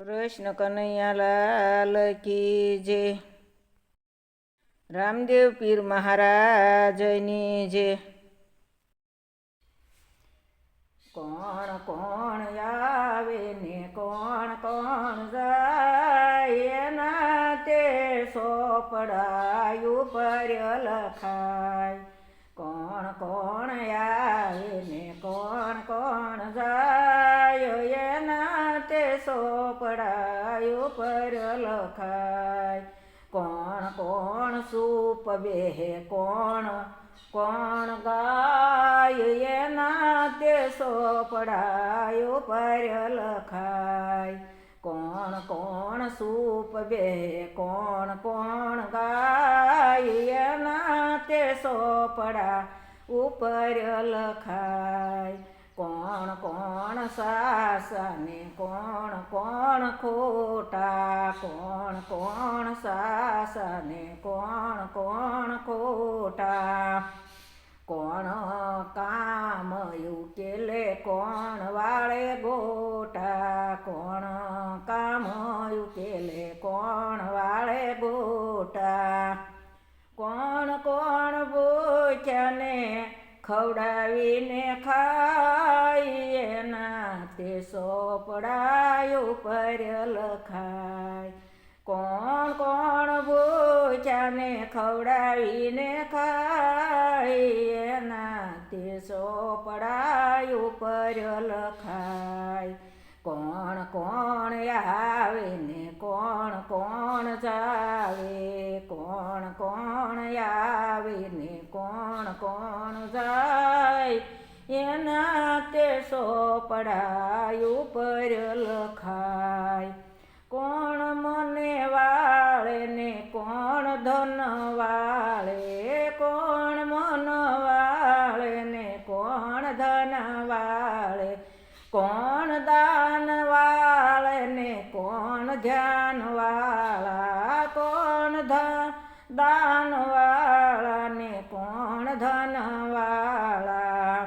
કૃષ્ણ કનૈયા લાલ કી જય. રામદેવ પીર મહારાજની જય. કોણ કોણ આવે ને કોણ કોણ જાય, એના તે સોપડાયું પર લખાય. કોણ કોણ આવે ને કોણ કોણ જાય, એના તે સોપડાયું પર લખાય. કોણ કોણ સૂપ બેહે કોણ કોણ ગાય, એના તે સોપડાયું પર લખાય. કોણ કોણ સૂપ બેહે કોણ કોણ ગાય, એના તે સોપડા ઉપર લખાય. કોણ કોણ સાસા ને કોણ કોણ ખોટા, કોણ કોણ સાસા ને કોણ કોણ ખોટા. કોણ કામ ઉકેલે કોણ વાળે ગોટા, કોણ કામ ઉકેલે કોણ વાળે ગોટા. કોણ કોણ ભૂખ્યાને ખવડાવીને ખાય, એના તે સોપડાયું પર લખાય. કોણ કોણ ભૂખ્યાને ખવડાવીને ખાય, એના તે સોપડાયું પર લખાય. કોણ કોણ આવે ને કોણ કોણ જાવે, કોણ કોણ આવે ને કોણ કોણ જાય, એના તે સોપડાયું પર લખાય. કોણ મને વાળે ને કોણ ધન વાળે, કોણ મન વાળે ને કોણ ધન વાળે. કોણ દાન વાળે ને કોણ ધ્યાન વાળા, કોણ દાન વાળા ને કોણ ધન વાળા.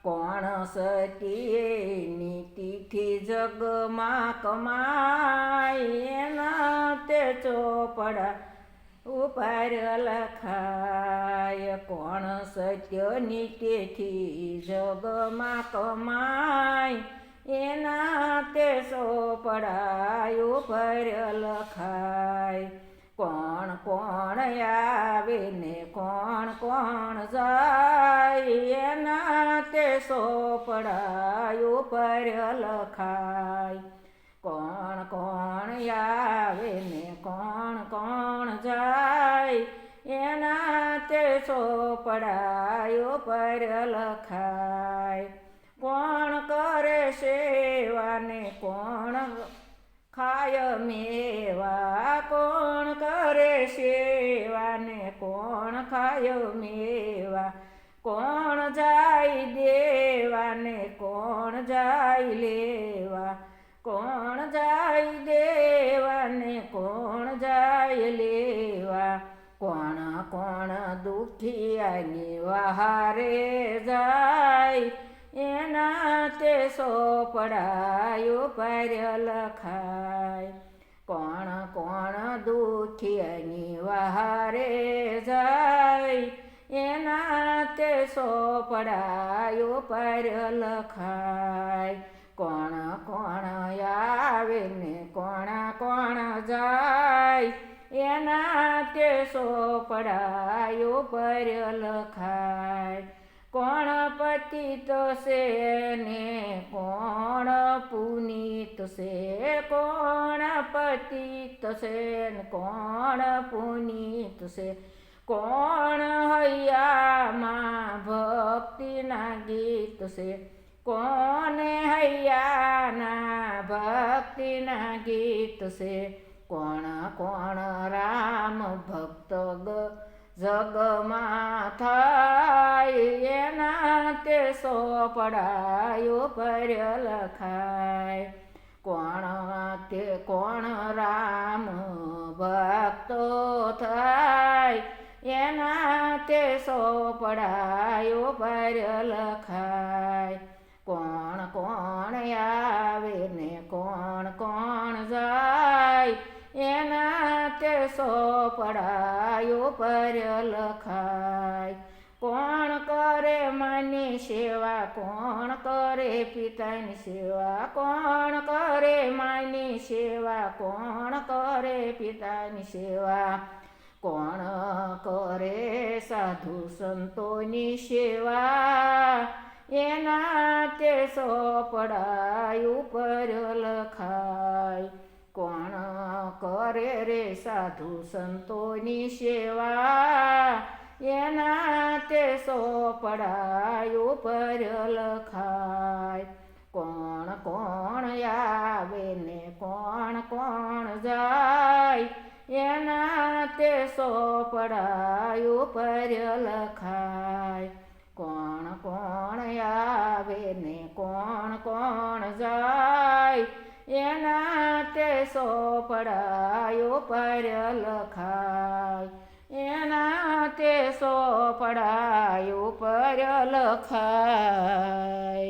કોણ સતીની તિથિ જગમાં કમાય, એના તે ચોપડા ઉપર લખાય. કોણ સત્યની તિથિ જગમાં કમાય, એના તે સોપડાયું ઉપર લખાય. કોણ કોણ આવે ને કોણ કોણ જાય, એના તે સોપડાયું ઉપર લખાય. કોણ કોણ આવે ને કોણ કોણ જાય, એના તે સોપડાયું ઉપર લખાય. કોણ કરે સેવા ને કોણ ખાય મેવા, કોણ કરે સેવા ને કોણ ખાય મેવા. કોણ જાય દેવા ને કોણ જાય લેવા, કોણ જાય દેવા ને કોણ જાય લેવા. કોણ કોણ દુખિયાની વહારે જાય, એના તે સોપડાયું પર લખાય. કોણ કોણ દુખિયાની વહારે જાય, એના તે સોપડાયું પર લખાય. કોણ કોણ આવે ને કોણ કોણ જાય, એના તે સોપડાયું પર લખાય. કોણ પતિત છે ને કોણ પુનિત છે, કોણ પતિત છે ને કોણ પુનિત છે. કોણ હૈયામાં ભક્તિના ગીત છે, કોને હૈયાના ભક્તિના ગીત છે. કોણ કોણ રામ ભક્ત જગમાં થાય, એના તે સોપડાયું પર લખાય. કોણ રામ ભક્તો થાય, એના તે સોપડાયું પર લખાય. કોણ કોણ આવે ને કોણ કોણ કોણ જાય એના તે સોપડાયો પર લખાય. કોણ કરે માની સેવા, કોણ કરે પિતાની સેવા, કોણ કરે માની સેવા, કોણ કરે પિતાની સેવા, કોણ કરે સાધુ સંતોની સેવા એના તે સોપડાય ઉપર લખાય. કોણ કરે રે સાધુ સંતોની સેવા એના તે સોપડાય ઉપર લખાય. કોણ કોણ આવે ને કોણ કોણ જાય એના તે સોપડાય ઉપર લખાય. કોણ કોણ આવે ને કોણ કોણ જાય એના તે સોપડાય ઉપર લખાય. એના તે સોપડાય ઉપર લખાય.